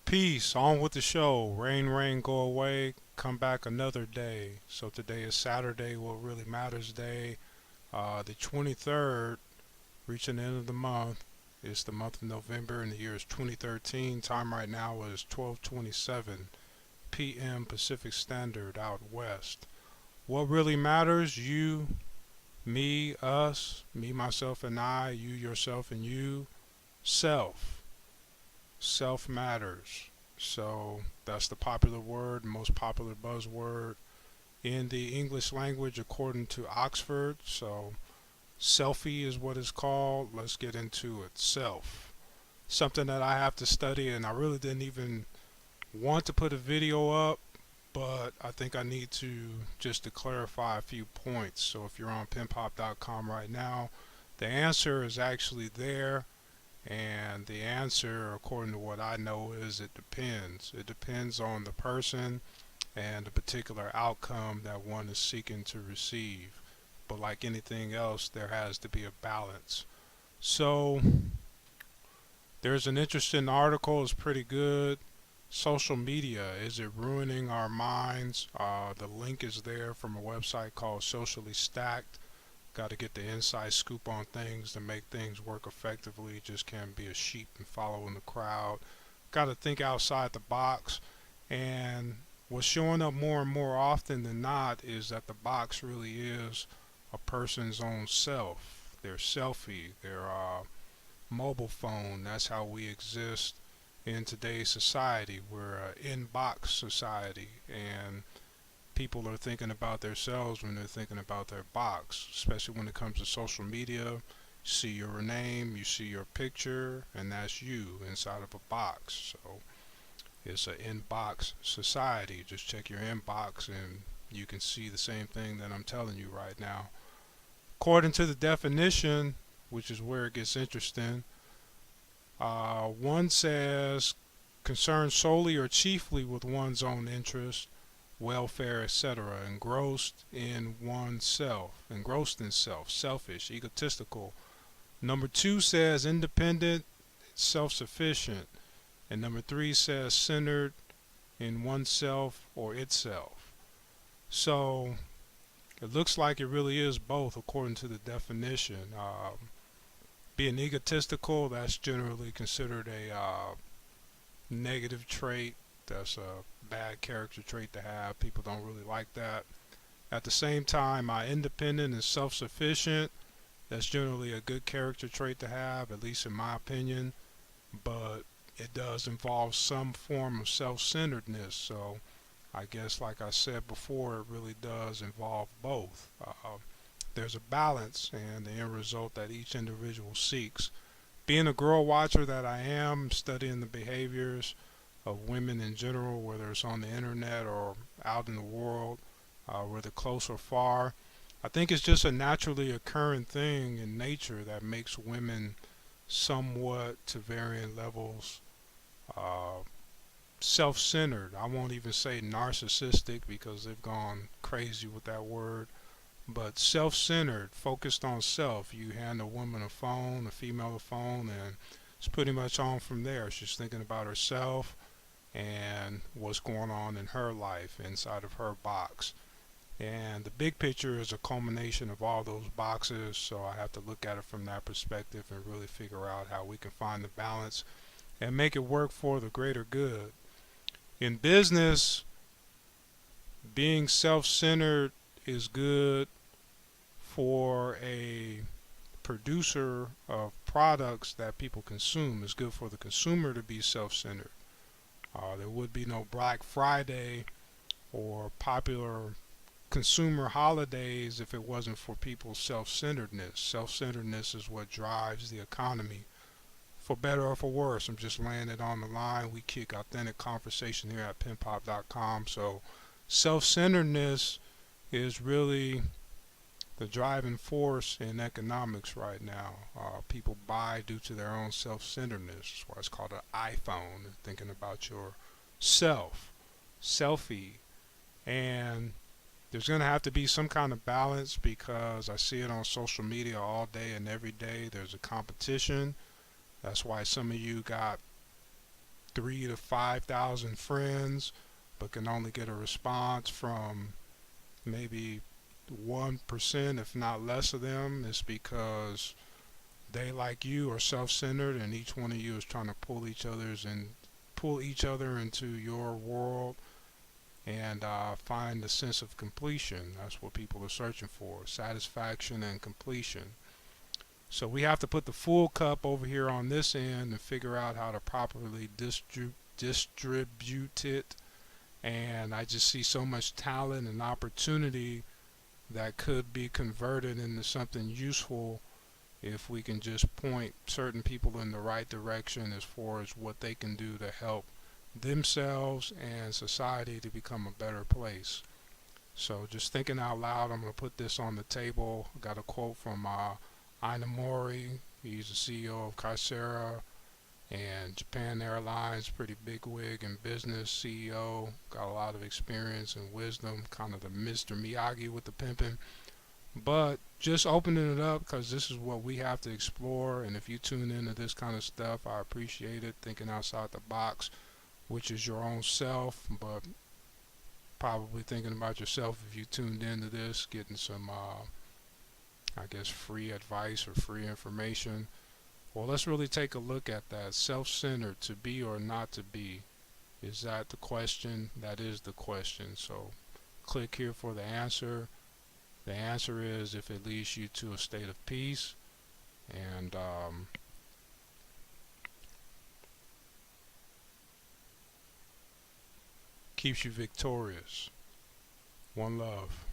Peace, on with the show. Rain, rain, go away. Come back another day. So today is Saturday, what really matters day. The 23rd, reaching the end of the month. It's the month of November and the year is 2013. Time right now is 12:27 p.m. Pacific Standard out west. What really matters? You, me, us, me, myself, and I, you, yourself, and you. Self. Self matters. So that's the popular word, most popular buzzword in the English language according to Oxford. So selfie is what it's called. Let's get into it. Self. Something that I have to study, and I really didn't even want to put a video up, but I think I need to just to clarify a few points. So if you're on penpop.com right now, the answer is actually there. And the answer, according to what I know, is it depends. It depends on the person and the particular outcome that one is seeking to receive. But like anything else, there has to be a balance. So there's an interesting article. It's pretty good. Social media, is it ruining our minds? The link is there from a website called Socially Stacked. Got to get the inside scoop on things to make things work effectively. Just can't be a sheep and following the crowd. Got to think outside the box. And what's showing up more and more often than not is that the box really is a person's own self. Their selfie, their mobile phone. That's how we exist in today's society. We're an in-box society, and people are thinking about themselves when they're thinking about their box, especially when it comes to social media. You see your name, you see your picture, and that's you inside of a box. So it's an inbox society. Just check your inbox and you can see the same thing that I'm telling you right now. According to the definition, which is where it gets interesting, one says concerned solely or chiefly with one's own interest, welfare, etc., engrossed in self, selfish, egotistical. Number two says independent, self-sufficient, and number three says centered in oneself or itself. So it looks like it really is both according to the definition. Being egotistical, that's generally considered a negative trait. That's a bad character trait to have. People don't really like that. At the same time, independent and self-sufficient, that's generally a good character trait to have, at least in my opinion, but it does involve some form of self-centeredness. So I guess, like I said before, it really does involve both. There's a balance and the end result that each individual seeks. Being a girl watcher that I am, studying the behaviors of women in general, whether it's on the internet or out in the world, whether close or far, I think it's just a naturally occurring thing in nature that makes women somewhat to varying levels uh, self-centered. I won't even say narcissistic because they've gone crazy with that word, but self-centered, focused on self. You hand a woman a phone, a female a phone, and it's pretty much on from there. She's thinking about herself and what's going on in her life inside of her box. And the big picture is a culmination of all those boxes, so I have to look at it from that perspective and really figure out how we can find the balance and make it work for the greater good. In business, being self-centered is good for a producer of products that people consume. It's good for the consumer to be self-centered. There would be no Black Friday or popular consumer holidays if it wasn't for people's self-centeredness. Self-centeredness is what drives the economy, for better or for worse. I'm just laying it on the line. We kick authentic conversation here at penpop.com. So self-centeredness is really the driving force in economics right now. People buy due to their own self-centeredness. That's why it's called an iPhone. Thinking about your self, selfie, and there's going to have to be some kind of balance because I see it on social media all day and every day. There's a competition. That's why some of you got 3 to 5,000 friends, but can only get a response from maybe 1%, if not less of them, it's because they, like you, are self-centered, and each one of you is trying to pull each other into your world and find a sense of completion. That's what people are searching for: satisfaction and completion. So we have to put the full cup over here on this end and figure out how to properly distribute it. And I just see so much talent and opportunity that could be converted into something useful if we can just point certain people in the right direction as far as what they can do to help themselves and society to become a better place. So just thinking out loud, I'm going to put this on the table. I got a quote from Ina Mori. He's the CEO of Kyocera and Japan Airlines, pretty big wig in business, CEO, got a lot of experience and wisdom, kind of the Mr. Miyagi with the pimping. But just opening it up, because this is what we have to explore, and if you tune into this kind of stuff, I appreciate it. Thinking outside the box, which is your own self, but probably thinking about yourself if you tuned into this, getting some, I guess, free advice or free information. Well, let's really take a look at that. Self-centered, to be or not to be. Is that the question? That is the question. So click here for the answer. The answer is if it leads you to a state of peace and keeps you victorious. One love.